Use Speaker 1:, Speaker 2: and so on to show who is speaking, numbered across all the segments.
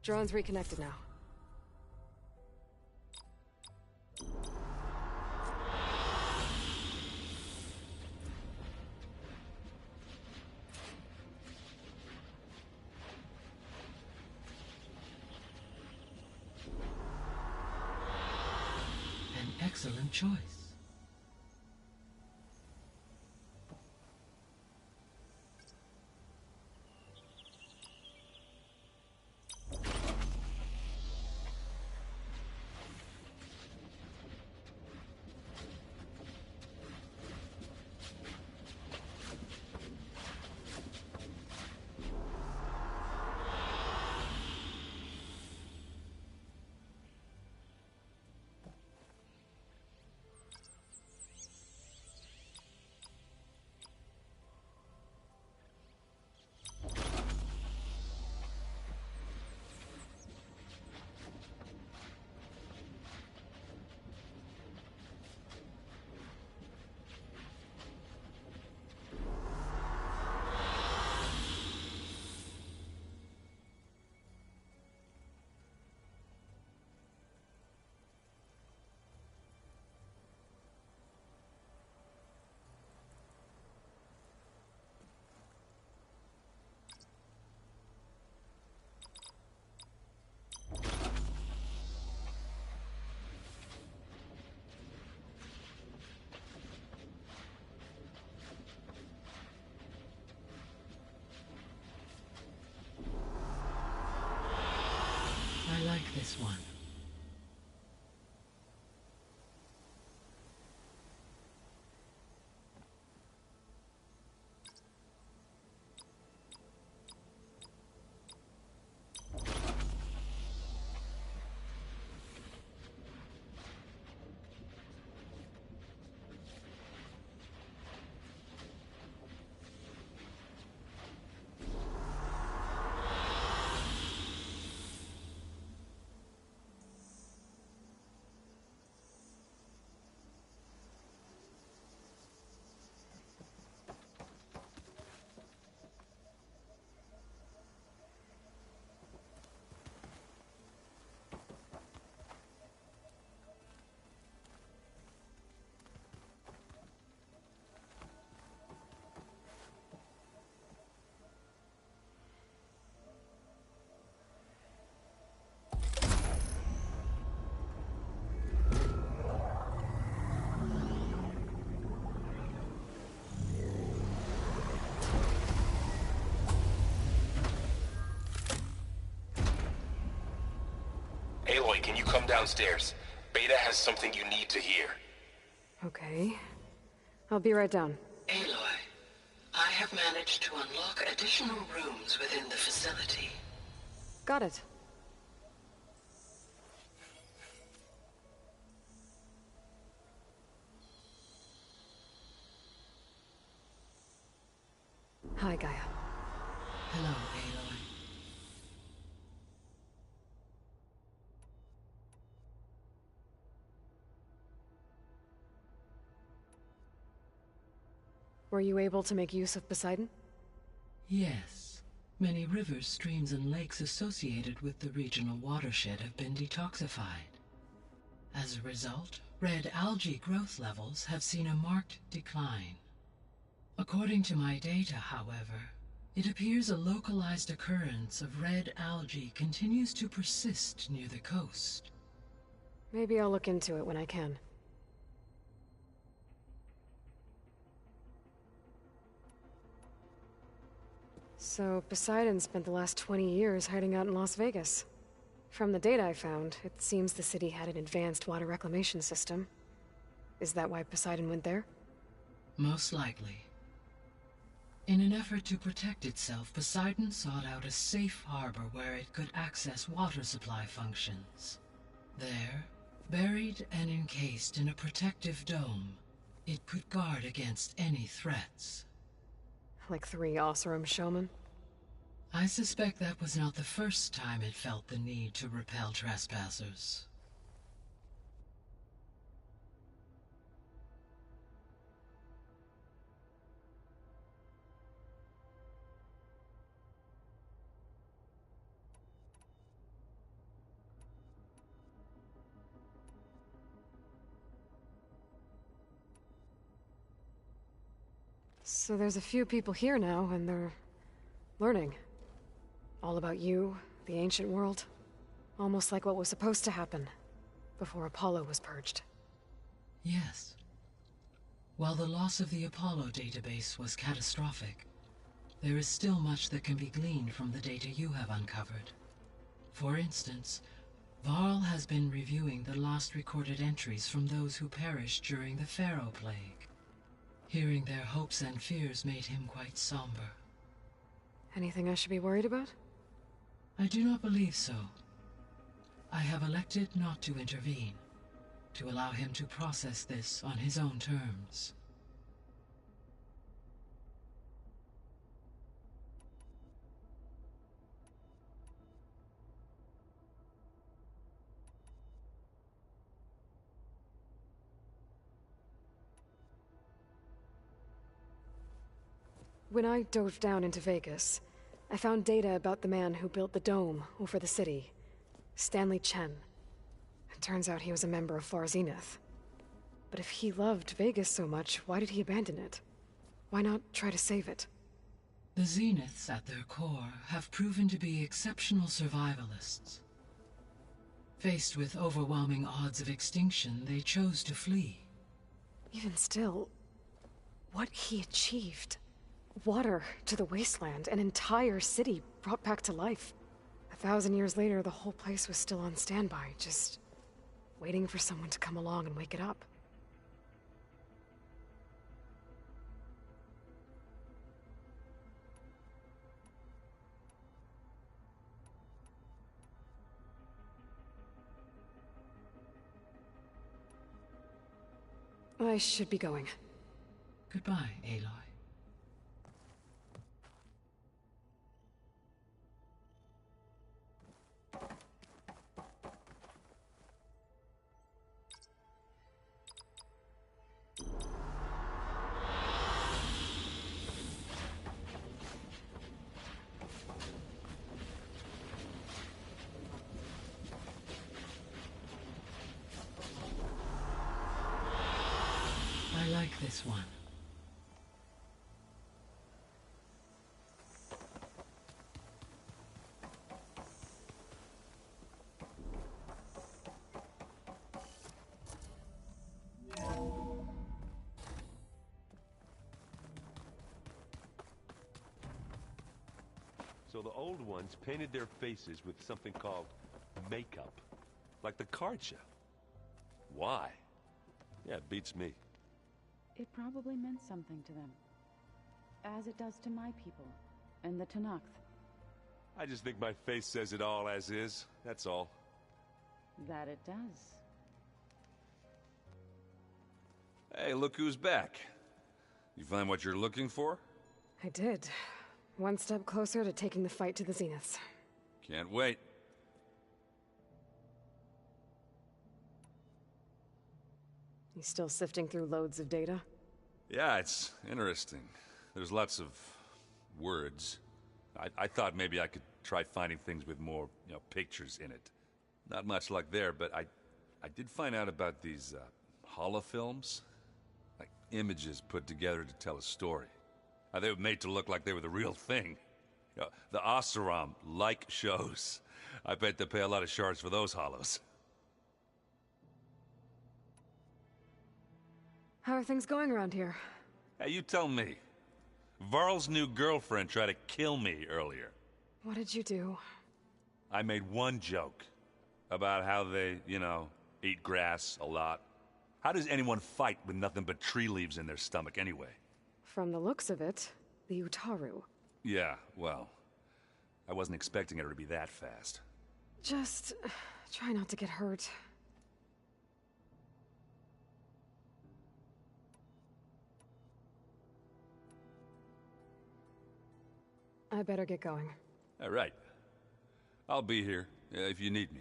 Speaker 1: Drone's reconnected now.
Speaker 2: An excellent choice. I like this one.
Speaker 3: Aloy, can you come downstairs? Beta has something you need to hear.
Speaker 1: Okay. I'll be right down.
Speaker 4: Aloy, I have managed to unlock additional rooms within the facility.
Speaker 1: Got it. Hi, Gaia.
Speaker 2: Hello, Aloy.
Speaker 1: Were you able to make use of Poseidon?
Speaker 2: Yes. Many rivers, streams, and lakes associated with the regional watershed have been detoxified. As a result, red algae growth levels have seen a marked decline. According to my data, however, it appears a localized occurrence of red algae continues to persist near the coast.
Speaker 1: Maybe I'll look into it when I can. So, Poseidon spent the last 20 years hiding out in Las Vegas. From the data I found, it seems the city had an advanced water reclamation system. Is that why Poseidon went there?
Speaker 2: Most likely. In an effort to protect itself, Poseidon sought out a safe harbor where it could access water supply functions. There, buried and encased in a protective dome, it could guard against any threats.
Speaker 1: Like 3 Oseram showmen?
Speaker 2: I suspect that was not the first time it felt the need to repel trespassers.
Speaker 1: So there's a few people here now, and they're learning. All about you, the ancient world. Almost like what was supposed to happen before Apollo was purged.
Speaker 2: Yes. While the loss of the Apollo database was catastrophic, there is still much that can be gleaned from the data you have uncovered. For instance, Varl has been reviewing the last recorded entries from those who perished during the Pharaoh Plague. Hearing their hopes and fears made him quite somber.
Speaker 1: Anything I should be worried about?
Speaker 2: I do not believe so. I have elected not to intervene, to allow him to process this on his own terms.
Speaker 1: When I dove down into Vegas, I found data about the man who built the dome over the city, Stanley Chen. It turns out he was a member of Far Zenith. But if he loved Vegas so much, why did he abandon it? Why not try to save it?
Speaker 2: The Zeniths, at their core, have proven to be exceptional survivalists. Faced with overwhelming odds of extinction, they chose to flee.
Speaker 1: Even still, what he achieved. Water to the wasteland, an entire city brought back to life. 1,000 years later, the whole place was still on standby, just waiting for someone to come along and wake it up. I should be going.
Speaker 2: Goodbye, Aloy. I like this one.
Speaker 5: So the old ones painted their faces with something called makeup. Like the card show. Why? Yeah, it beats me.
Speaker 6: It probably meant something to them. As it does to my people, and the Tenakth.
Speaker 5: I just think my face says it all as is, that's all.
Speaker 6: That it does.
Speaker 7: Hey, look who's back. You find what you're looking for?
Speaker 1: I did. One step closer to taking the fight to the Zeniths.
Speaker 7: Can't wait.
Speaker 1: You still sifting through loads of data?
Speaker 7: Yeah, it's interesting. There's lots of words. I thought maybe I could try finding things with more, pictures in it. Not much luck there, but I did find out about these holofilms. Like images put together to tell a story. They were made to look like they were the real thing. The Oseram like shows. I bet they pay a lot of shards for those hollows.
Speaker 1: How are things going around here?
Speaker 7: Hey, you tell me. Varl's new girlfriend tried to kill me earlier.
Speaker 1: What did you do?
Speaker 7: I made one joke about how they, eat grass a lot. How does anyone fight with nothing but tree leaves in their stomach anyway?
Speaker 1: From the looks of it, the Utaru.
Speaker 7: Yeah, well, I wasn't expecting her to be that fast.
Speaker 1: Just try not to get hurt. I better get going.
Speaker 7: All right. I'll be here if you need me.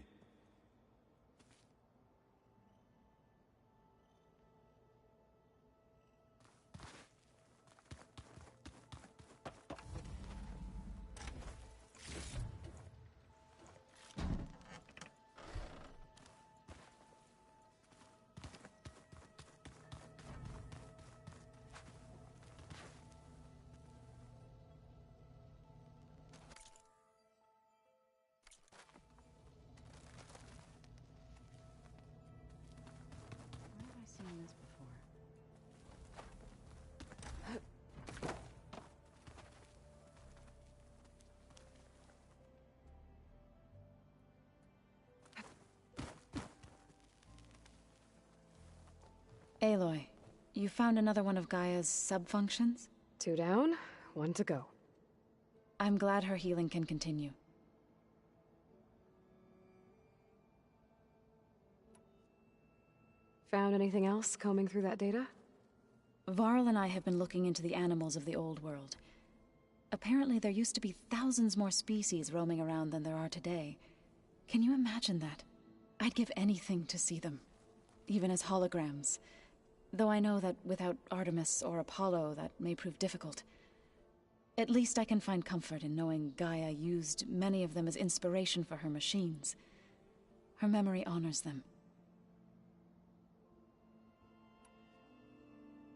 Speaker 6: Aloy, you found another one of Gaia's sub-functions?
Speaker 1: 2 down, 1 to go.
Speaker 6: I'm glad her healing can continue.
Speaker 1: Found anything else combing through that data?
Speaker 6: Varl and I have been looking into the animals of the old world. Apparently there used to be thousands more species roaming around than there are today. Can you imagine that? I'd give anything to see them, even as holograms. Though I know that without Artemis or Apollo, that may prove difficult. At least I can find comfort in knowing Gaia used many of them as inspiration for her machines. Her memory honors them.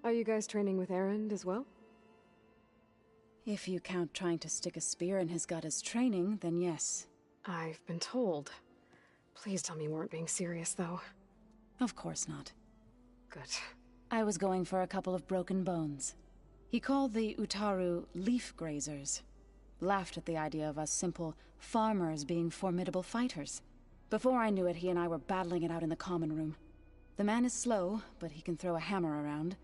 Speaker 1: Are you guys training with Erend as well?
Speaker 6: If you count trying to stick a spear in his gut as training, then yes.
Speaker 1: I've been told. Please tell me you weren't being serious, though.
Speaker 6: Of course not.
Speaker 1: Good.
Speaker 6: I was going for a couple of broken bones. He called the Utaru leaf grazers. Laughed at the idea of us simple farmers being formidable fighters. Before I knew it, he and I were battling it out in the common room. The man is slow, but he can throw a hammer around.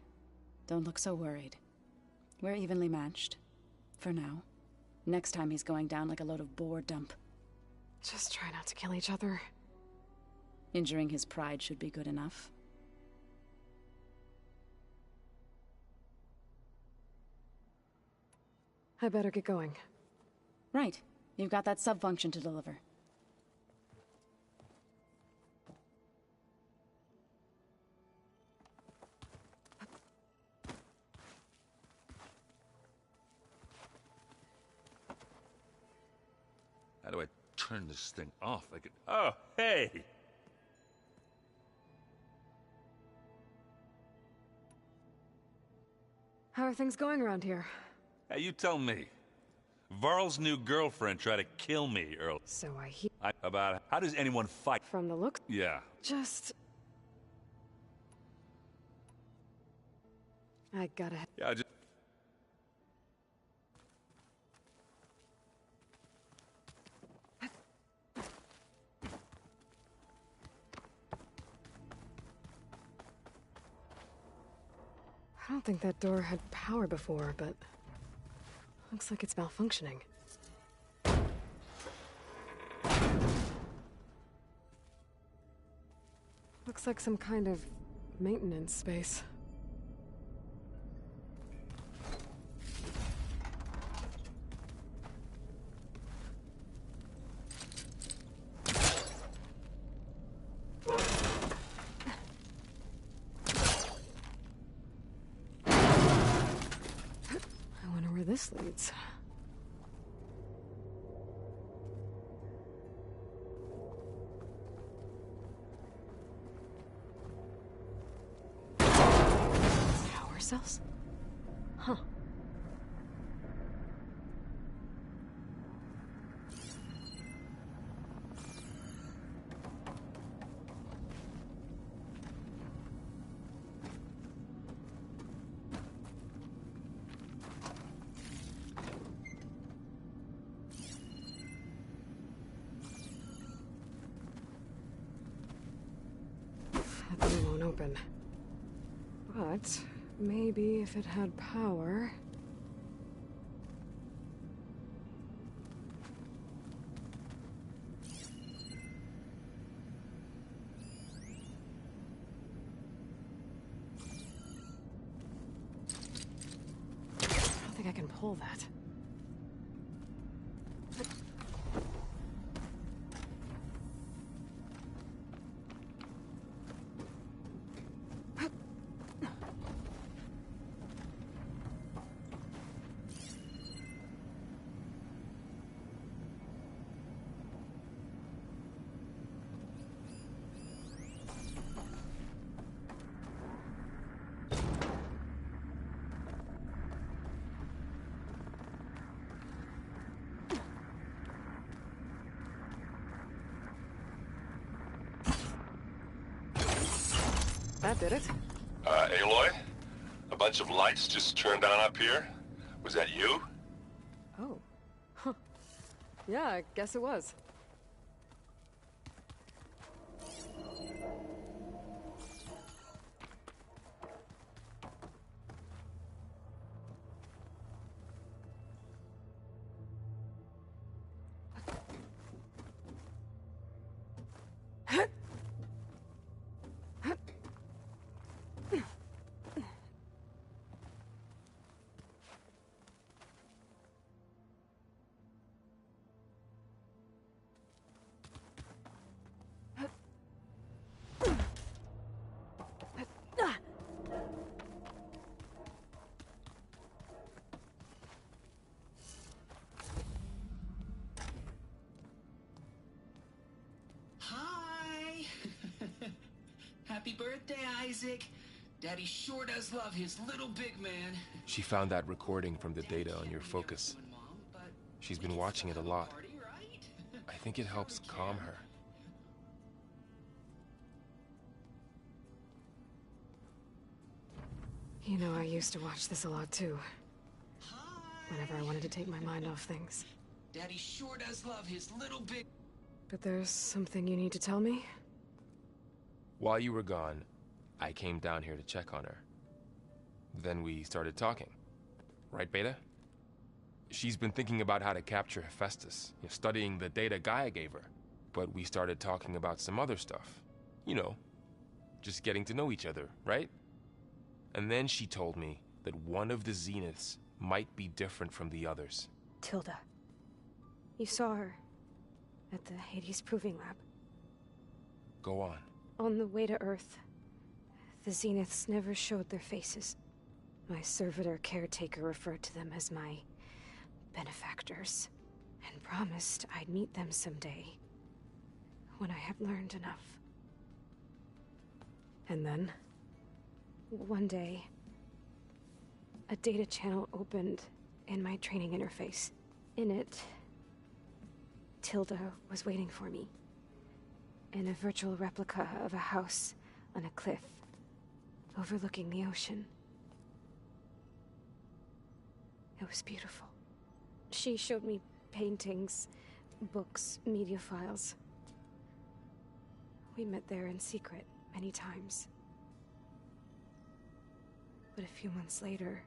Speaker 6: Don't look so worried. We're evenly matched. For now. Next time he's going down like a load of boar dump.
Speaker 1: Just try not to kill each other.
Speaker 6: Injuring his pride should be good enough.
Speaker 1: I better get going.
Speaker 6: Right. You've got that sub-function to deliver.
Speaker 7: How do I turn this thing off? I could... Oh, hey!
Speaker 1: How are things going around here?
Speaker 7: Hey, you tell me. Varl's new girlfriend tried to kill me earlier.
Speaker 1: So I hear
Speaker 7: About how does anyone fight?
Speaker 1: from the looks.
Speaker 7: Yeah.
Speaker 1: Just... I gotta...
Speaker 7: Yeah, I just...
Speaker 1: I don't think that door had power before, but... looks like it's malfunctioning. Looks like some kind of maintenance space. I wonder where this leads. Power cells? Huh. That door won't open. But maybe if it had power... I don't think I can pull that. That did it.
Speaker 3: Aloy? A bunch of lights just turned on up here? Was that you?
Speaker 1: Oh. Huh. Yeah, I guess it was.
Speaker 8: Happy birthday, Isaac. Daddy sure does love his little big man.
Speaker 9: She found that recording from the data on your focus. She's been watching it a lot. I think it helps calm her.
Speaker 1: You know, I used to watch this a lot too. Whenever I wanted to take my mind off things.
Speaker 8: Daddy sure does love his little big...
Speaker 1: But there's something you need to tell me?
Speaker 9: While you were gone, I came down here to check on her. Then we started talking. Right, Beta? She's been thinking about how to capture Hephaestus, studying the data Gaia gave her. But we started talking about some other stuff. You know, just getting to know each other, right? And then she told me that one of the Zeniths might be different from the others.
Speaker 10: Tilda. You saw her at the Hades Proving Lab.
Speaker 9: Go on.
Speaker 10: On the way to Earth, the Zeniths never showed their faces. My servitor caretaker referred to them as my benefactors, and promised I'd meet them someday, when I had learned enough.
Speaker 1: And then?
Speaker 10: One day, a data channel opened in my training interface. In it, Tilda was waiting for me. In a virtual replica of a house on a cliff, overlooking the ocean. It was beautiful. She showed me paintings, books, media files. We met there in secret many times. But a few months later,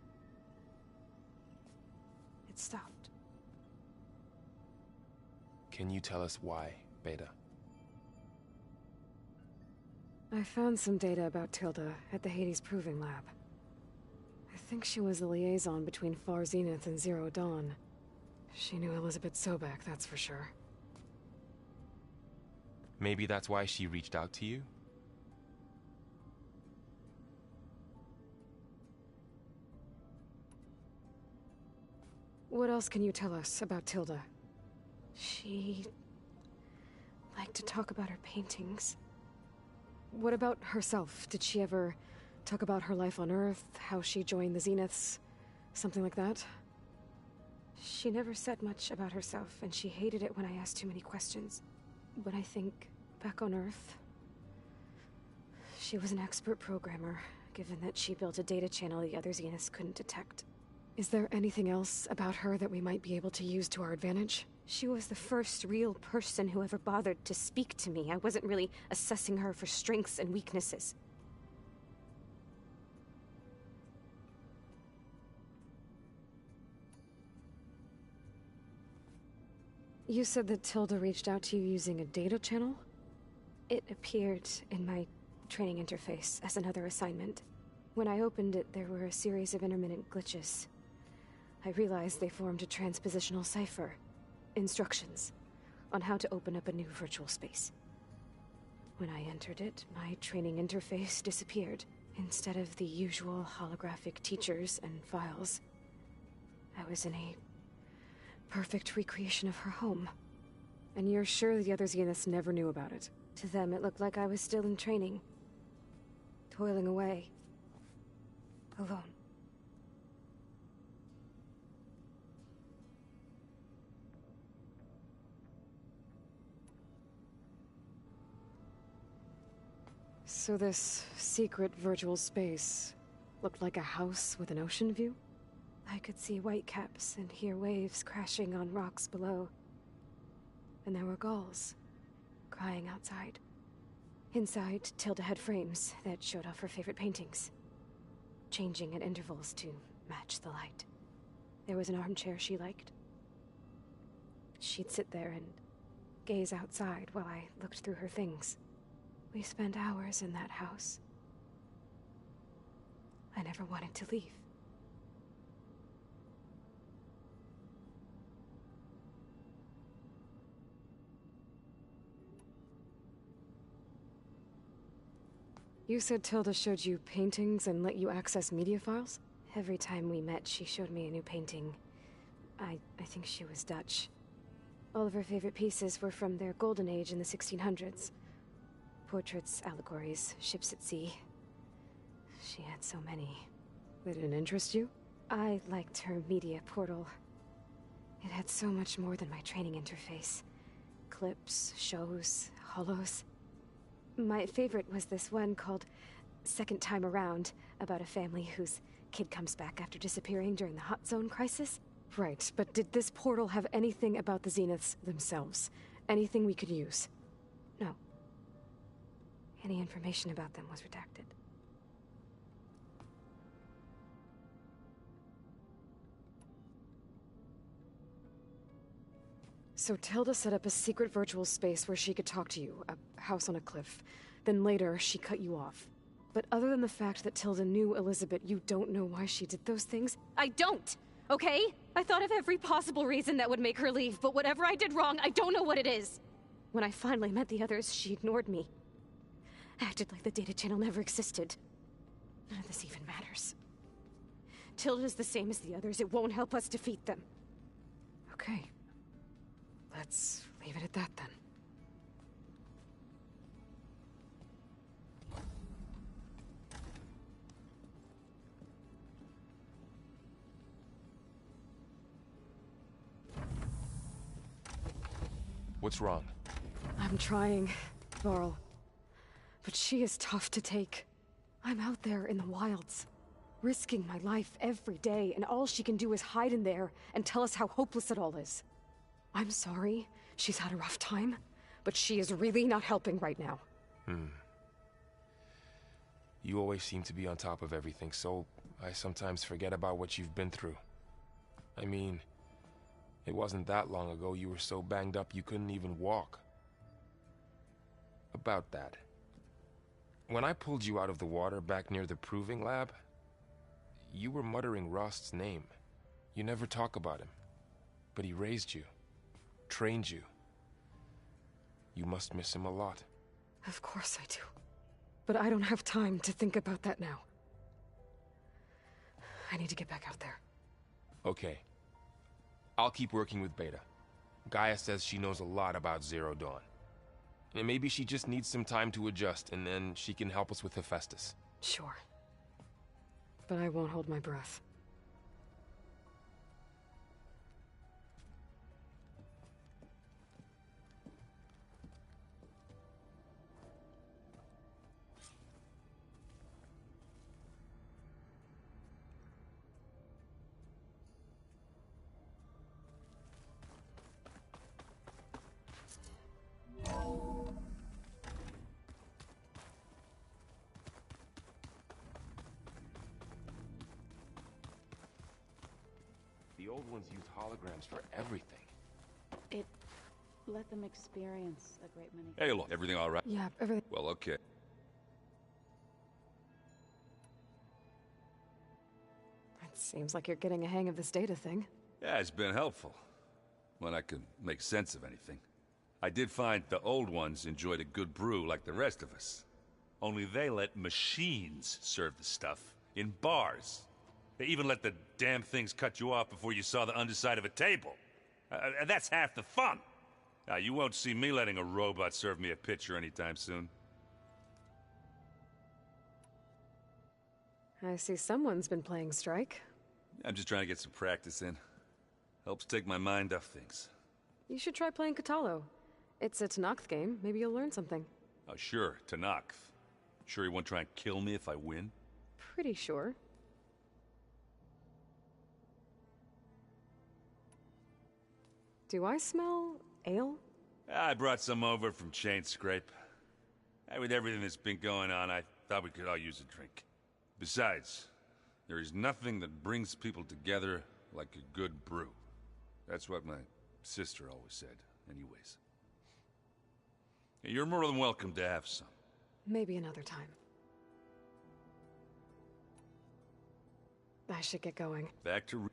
Speaker 10: it stopped.
Speaker 9: Can you tell us why, Beta?
Speaker 1: I found some data about Tilda at the Hades Proving Lab. I think she was the liaison between Far Zenith and Zero Dawn. She knew Elizabeth Sobek, that's for sure.
Speaker 9: Maybe that's why she reached out to you?
Speaker 1: What else can you tell us about Tilda?
Speaker 10: She liked to talk about her paintings.
Speaker 1: What about herself? Did she ever talk about her life on Earth, how she joined the Zeniths, something like that?
Speaker 10: She never said much about herself, and she hated it when I asked too many questions. But I think, back on Earth, she was an expert programmer, given that she built a data channel the other Zeniths couldn't detect.
Speaker 1: Is there anything else about her that we might be able to use to our advantage?
Speaker 10: She was the first real person who ever bothered to speak to me. I wasn't really assessing her for strengths and weaknesses.
Speaker 1: You said that Tilda reached out to you using a data channel?
Speaker 10: It appeared in my training interface as another assignment. When I opened it, there were a series of intermittent glitches. I realized they formed a transpositional cipher. Instructions on how to open up a new virtual space. When I entered it, my training interface disappeared. Instead of the usual holographic teachers and files, I was in a perfect recreation of her home.
Speaker 1: And you're sure the other Zeniths never knew about it?
Speaker 10: To them, it looked like I was still in training. Toiling away. Alone.
Speaker 1: So this secret virtual space looked like a house with an ocean view?
Speaker 10: I could see whitecaps and hear waves crashing on rocks below. And there were gulls crying outside. Inside, Tilda had frames that showed off her favorite paintings, changing at intervals to match the light. There was an armchair she liked. She'd sit there and gaze outside while I looked through her things. We spent hours in that house. I never wanted to leave.
Speaker 1: You said Tilda showed you paintings and let you access media files?
Speaker 10: Every time we met, she showed me a new painting. I think she was Dutch. All of her favorite pieces were from their golden age in the 1600s. Portraits, allegories, ships at sea. She had so many.
Speaker 1: They didn't interest you?
Speaker 10: I liked her media portal. It had so much more than my training interface. Clips, shows, holos. My favorite was this one called Second Time Around, about a family whose kid comes back after disappearing during the Hot Zone crisis.
Speaker 1: Right, but did this portal have anything about the Zeniths themselves? Anything we could use?
Speaker 10: No. Any information about them was redacted.
Speaker 1: So Tilda set up a secret virtual space where she could talk to you, a house on a cliff. Then later, she cut you off. But other than the fact that Tilda knew Elizabeth, you don't know why she did those things?
Speaker 10: I don't! Okay? I thought of every possible reason that would make her leave, but whatever I did wrong, I don't know what it is. When I finally met the others, she ignored me. Acted like the data channel never existed. None of this even matters. Tilda's the same as the others. It won't help us defeat them.
Speaker 1: Okay. Let's leave it at that then.
Speaker 9: What's wrong?
Speaker 1: I'm trying, Varl. But she is tough to take. I'm out there in the wilds, risking my life every day, and all she can do is hide in there and tell us how hopeless it all is. I'm sorry, she's had a rough time, but she is really not helping right now.
Speaker 9: You always seem to be on top of everything, so I sometimes forget about what you've been through. I mean, it wasn't that long ago you were so banged up you couldn't even walk. About that. When I pulled you out of the water back near the proving lab, you were muttering Rost's name. You never talk about him. But he raised you, trained you. You must miss him a lot.
Speaker 1: Of course I do. But I don't have time to think about that now. I need to get back out there.
Speaker 9: Okay. I'll keep working with Beta. Gaia says she knows a lot about Zero Dawn. And maybe she just needs some time to adjust, and then she can help us with Hephaestus.
Speaker 1: Sure. But I won't hold my breath.
Speaker 9: The old ones used holograms for everything.
Speaker 6: It let them experience a great many
Speaker 7: Hey, look, everything all right?
Speaker 1: Yeah, everything.
Speaker 7: Well, okay.
Speaker 1: It seems like you're getting a hang of this data thing.
Speaker 7: Yeah, it's been helpful. When I could make sense of anything. I did find the old ones enjoyed a good brew like the rest of us. Only they let machines serve the stuff in bars. They even let the damn things cut you off before you saw the underside of a table. And that's half the fun. You won't see me letting a robot serve me a pitcher anytime soon.
Speaker 1: I see someone's been playing Strike.
Speaker 7: I'm just trying to get some practice in. Helps take my mind off things.
Speaker 1: You should try playing Katalo. It's a Tenakth game. Maybe you'll learn something.
Speaker 7: Oh, sure, Tenakth. Sure he won't try and kill me if I win?
Speaker 1: Pretty sure. Do I smell ale?
Speaker 7: I brought some over from Chain Scrape. With everything that's been going on, I thought we could all use a drink. Besides, there is nothing that brings people together like a good brew. That's what my sister always said, anyways. You're more than welcome to have some.
Speaker 1: Maybe another time. I should get going.
Speaker 7: Back to...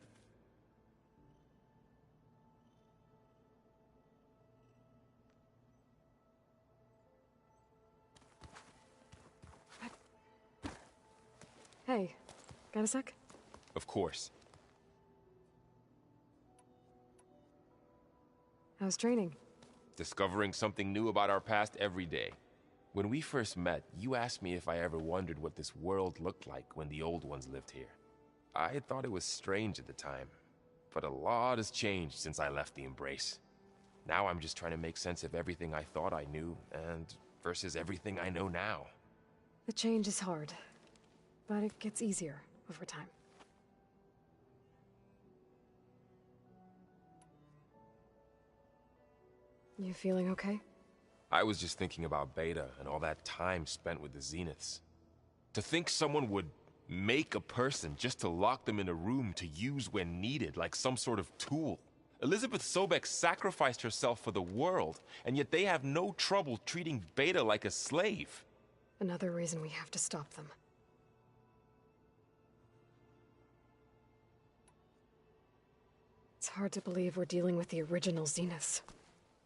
Speaker 1: Hey, got a sec?
Speaker 9: Of course.
Speaker 1: How's training?
Speaker 9: Discovering something new about our past every day. When we first met, you asked me if I ever wondered what this world looked like when the old ones lived here. I thought it was strange at the time, but a lot has changed since I left the Embrace. Now I'm just trying to make sense of everything I thought I knew, and versus everything I know now.
Speaker 1: The change is hard, but it gets easier over time. You feeling okay?
Speaker 9: I was just thinking about Beta and all that time spent with the Zeniths. To think someone would make a person just to lock them in a room to use when needed, like some sort of tool. Elizabeth Sobek sacrificed herself for the world, and yet they have no trouble treating Beta like a slave.
Speaker 1: Another reason we have to stop them. It's hard to believe we're dealing with the original Zeniths.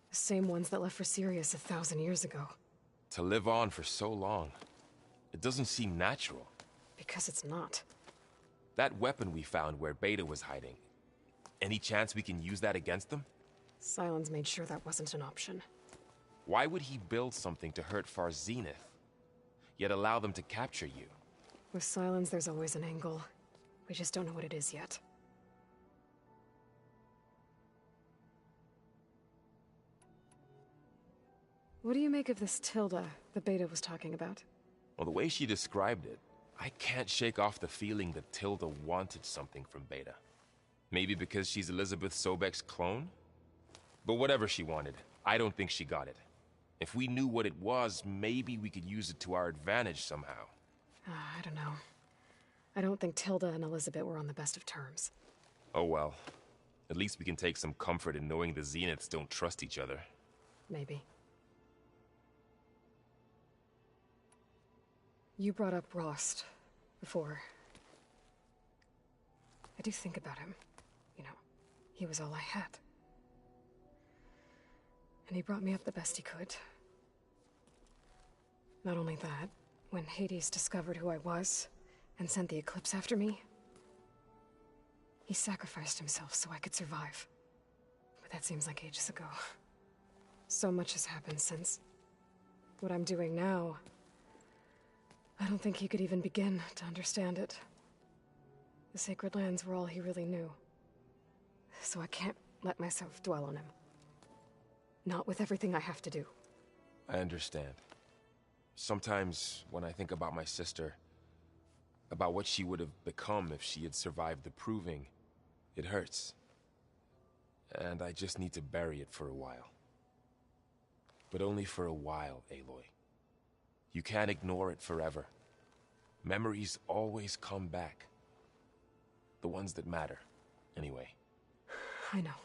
Speaker 1: The same ones that left for Sirius 1,000 years ago.
Speaker 9: To live on for so long, it doesn't seem natural.
Speaker 1: Because it's not.
Speaker 9: That weapon we found where Beta was hiding, any chance we can use that against them?
Speaker 1: Sylens made sure that wasn't an option.
Speaker 9: Why would he build something to hurt Far Zenith, yet allow them to capture you?
Speaker 1: With Sylens, there's always an angle. We just don't know what it is yet. What do you make of this Tilda the Beta was talking about?
Speaker 9: Well, the way she described it, I can't shake off the feeling that Tilda wanted something from Beta. Maybe because she's Elizabeth Sobek's clone? But whatever she wanted, I don't think she got it. If we knew what it was, maybe we could use it to our advantage somehow.
Speaker 1: I don't know. I don't think Tilda and Elizabeth were on the best of terms.
Speaker 9: Oh well. At least we can take some comfort in knowing the Zeniths don't trust each other.
Speaker 1: Maybe. You brought up Rost before. I do think about him. You know, he was all I had. And he brought me up the best he could. Not only that, when Hades discovered who I was and sent the Eclipse after me, he sacrificed himself so I could survive. But that seems like ages ago. So much has happened since. What I'm doing now, I don't think he could even begin to understand it. The Sacred Lands were all he really knew. So I can't let myself dwell on him. Not with everything I have to do.
Speaker 9: I understand. Sometimes, when I think about my sister, about what she would have become if she had survived the Proving, it hurts. And I just need to bury it for a while. But only for a while, Aloy. You can't ignore it forever. Memories always come back. The ones that matter, anyway.
Speaker 1: I know.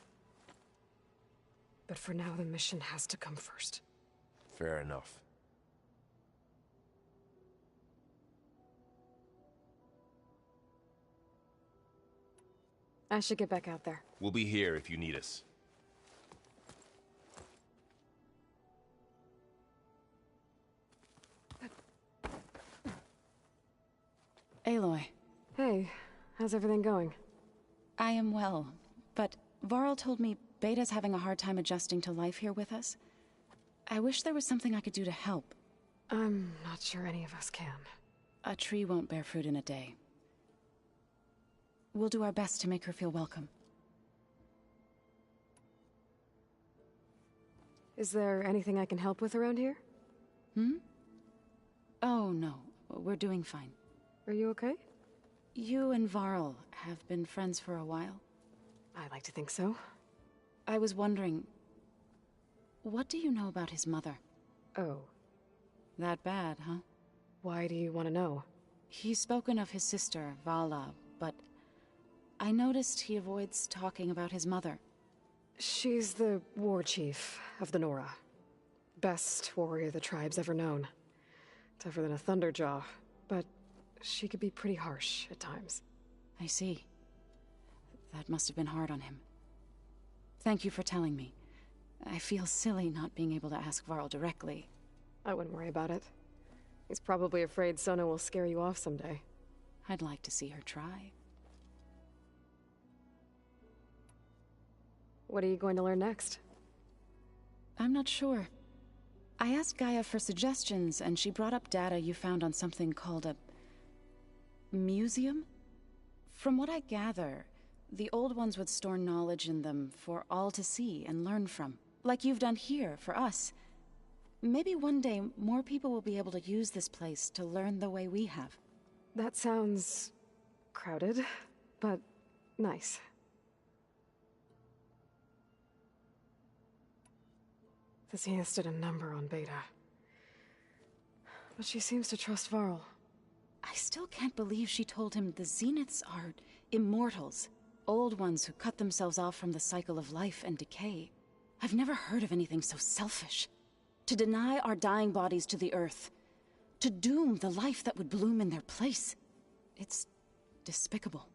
Speaker 1: But for now, the mission has to come first.
Speaker 9: Fair enough.
Speaker 1: I should get back out there.
Speaker 9: We'll be here if you need us.
Speaker 6: Aloy.
Speaker 1: Hey, how's everything going?
Speaker 6: I am well, but Varl told me Beta's having a hard time adjusting to life here with us. I wish there was something I could do to help.
Speaker 1: I'm not sure any of us can.
Speaker 6: A tree won't bear fruit in a day. We'll do our best to make her feel welcome.
Speaker 1: Is there anything I can help with around here?
Speaker 6: Oh, no. We're doing fine.
Speaker 1: Are you okay?
Speaker 6: You and Varl have been friends for a while?
Speaker 1: I like to think so.
Speaker 6: I was wondering, what do you know about his mother?
Speaker 1: Oh.
Speaker 6: That bad, huh?
Speaker 1: Why do you want to know?
Speaker 6: He's spoken of his sister, Vala, but I noticed he avoids talking about his mother.
Speaker 1: She's the war chief of the Nora. Best warrior the tribe's ever known. Tougher than a Thunderjaw, but she could be pretty harsh at times.
Speaker 6: I see. That must have been hard on him. Thank you for telling me. I feel silly not being able to ask Varl directly.
Speaker 1: I wouldn't worry about it. He's probably afraid Sona will scare you off someday.
Speaker 6: I'd like to see her try. What
Speaker 1: are you going to learn next?
Speaker 6: I'm not sure. I asked Gaia for suggestions, and she brought up data you found on something called a museum? From what I gather, the old ones would store knowledge in them for all to see and learn from, like you've done here for us. Maybe one day more people will be able to use this place to learn the way we have.
Speaker 1: That sounds crowded, but nice. The Zeniths did a number on Beta. But she seems to trust Varl.
Speaker 6: I still can't believe she told him the Zeniths are immortals. Old ones who cut themselves off from the cycle of life and decay. I've never heard of anything so selfish. To deny our dying bodies to the Earth. To doom the life that would bloom in their place. It's despicable.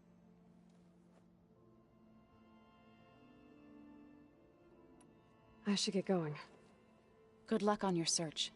Speaker 1: I should get going.
Speaker 6: Good luck on your search.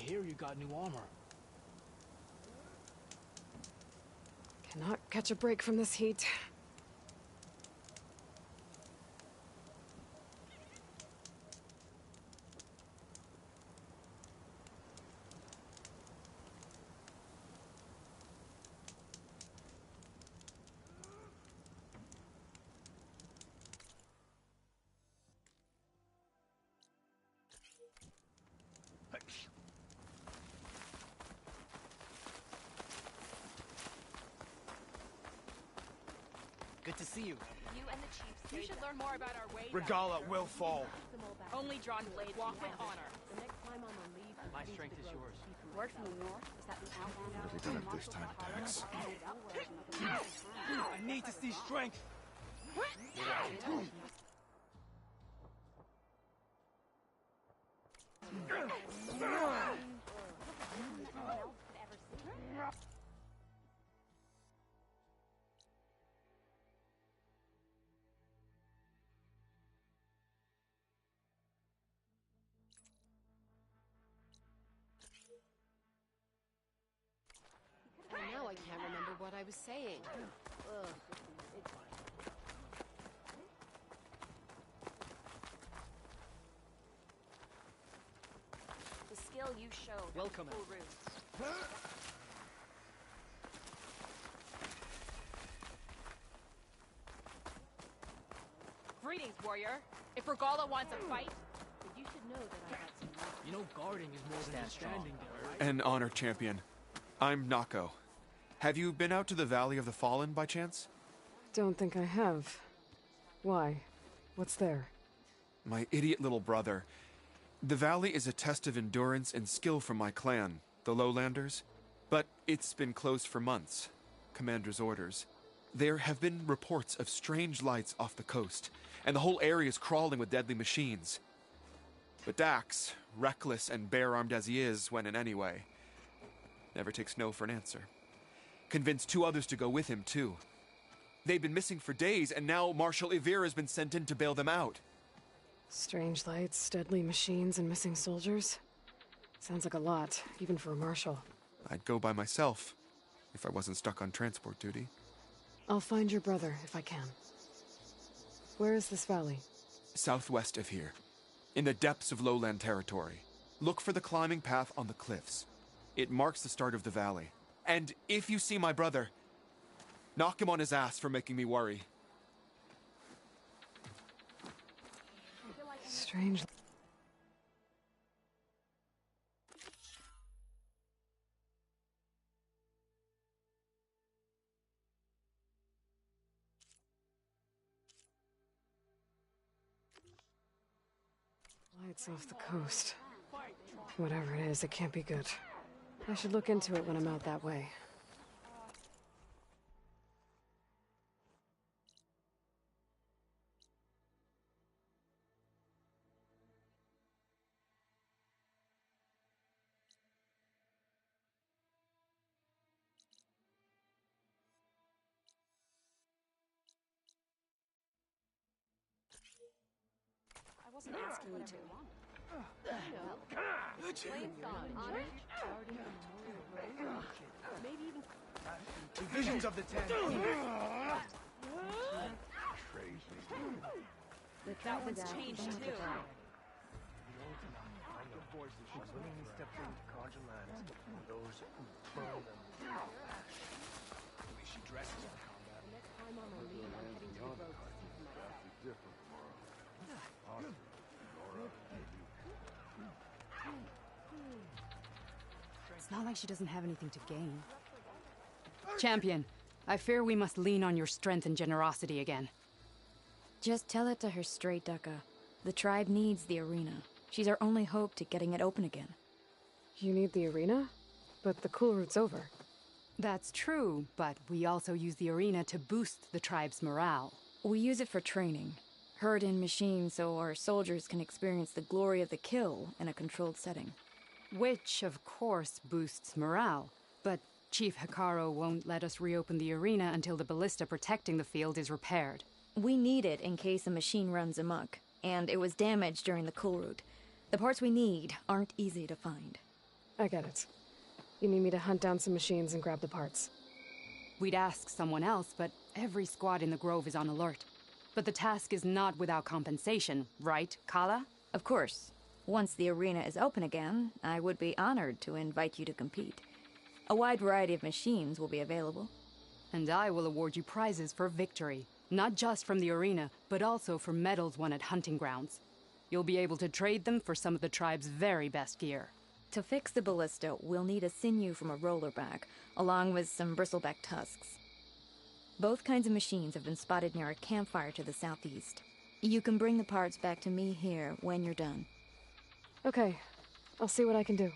Speaker 11: hear you got new armor.
Speaker 1: Cannot catch a break from this heat.
Speaker 11: Good to see you.
Speaker 12: You and the chiefs. You should learn more about our ways.
Speaker 11: Regala will fall.
Speaker 12: Only drawn blades walk with honor.
Speaker 13: The next time I'm on leave,
Speaker 11: My strength is yours.
Speaker 13: word from the north is that the outlander.
Speaker 9: What have we done at this time, Dax?
Speaker 11: I need to see strength.
Speaker 13: Now I can't remember what I was saying. Ugh.
Speaker 12: The skill you showed.
Speaker 11: Welcome.
Speaker 12: Full roots. Greetings, warrior. If Regala wants a fight,
Speaker 13: You should know that I got some.
Speaker 11: You know guarding is more than just standing there.
Speaker 14: An honor, champion. I'm Nako. Have you been out to the Valley of the Fallen by chance?
Speaker 1: Don't think I have. Why? What's there?
Speaker 14: My idiot little brother. The valley is a test of endurance and skill for my clan, the Lowlanders. But it's been closed for months. Commander's orders. There have been reports of strange lights off the coast, and the whole area is crawling with deadly machines. But Dax, reckless and bare-armed as he is when in any way, never takes no for an answer. Convinced 2 others to go with him, too. They've been missing for days, and now Marshal Ivir has been sent in to bail them out.
Speaker 1: Strange lights, deadly machines, and missing soldiers? Sounds like a lot, even for a marshal.
Speaker 14: I'd go by myself, if I wasn't stuck on transport duty.
Speaker 1: I'll find your brother, if I can. Where is this valley?
Speaker 14: Southwest of here, in the depths of lowland territory. Look for the climbing path on the cliffs. It marks the start of the valley. And if you see my brother, knock him on his ass for making me worry.
Speaker 1: Strange. Lights off the coast. Whatever it is, it can't be good. I should look into it when I'm out that way.
Speaker 13: I wasn't asking you to. Blades on honor. Maybe even
Speaker 11: Visions of the Ten.
Speaker 12: that one's changed too.
Speaker 13: next time I'm on leave, I'm heading to the road to see for myself.
Speaker 15: It's not like she doesn't have anything to gain. Champion, I fear we must lean on your strength and generosity again.
Speaker 16: Just tell it to her straight, Ducka. The tribe needs the arena. She's our only hope to getting it open again.
Speaker 1: You need the arena? But the cool route's over.
Speaker 15: That's true, but we also use the arena to boost the tribe's morale.
Speaker 16: We use it for training. Herd in machines so our soldiers can experience the glory of the kill in a controlled setting.
Speaker 15: Which, of course, boosts morale. But Chief Hekarro won't let us reopen the arena until the ballista protecting the field is repaired.
Speaker 16: We need it in case a machine runs amok, and it was damaged during the cool route. The parts we need aren't easy to find.
Speaker 1: I get it. You need me to hunt down some machines and grab the parts.
Speaker 15: We'd ask someone else, but every squad in the Grove is on alert. But the task is not without compensation, right, Kala?
Speaker 16: Of course. Once the arena is open again, I would be honored to invite you to compete. A wide variety of machines will be available.
Speaker 15: And I will award you prizes for victory. Not just from the arena, but also for medals won at hunting grounds. You'll be able to trade them for some of the tribe's very best gear.
Speaker 16: To fix the ballista, we'll need a sinew from a rollerback, along with some bristleback tusks. Both kinds of machines have been spotted near a campfire to the southeast. You can bring the parts back to me here when you're done.
Speaker 1: Okay, I'll see what I can do.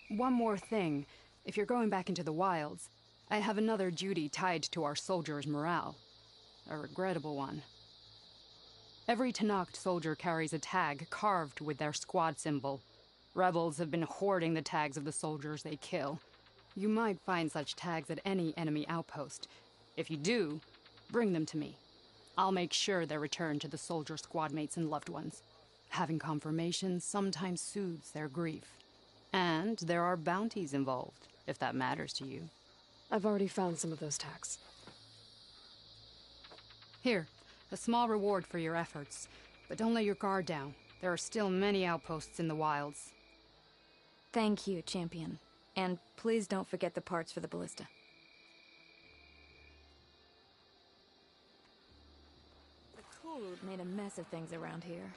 Speaker 15: One more thing. If you're going back into the wilds, I have another duty tied to our soldiers' morale. A regrettable one. Every Tenakth soldier carries a tag carved with their squad symbol. Rebels have been hoarding the tags of the soldiers they kill. You might find such tags at any enemy outpost. If you do, bring them to me. I'll make sure they're returned to the soldier squad mates and loved ones. Having confirmation sometimes soothes their grief. And there are bounties involved, if that matters to you.
Speaker 1: I've already found some of those tags.
Speaker 15: Here, a small reward for your efforts. But don't let your guard down. There are still many outposts in the wilds.
Speaker 16: Thank you, Champion. And please don't forget the parts for the ballista. The cold made a mess of things around here.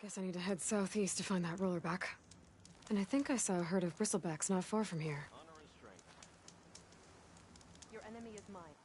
Speaker 1: Guess I need to head southeast to find that rollerback. And I think I saw a herd of bristlebacks not far from here.
Speaker 12: Your enemy is mine.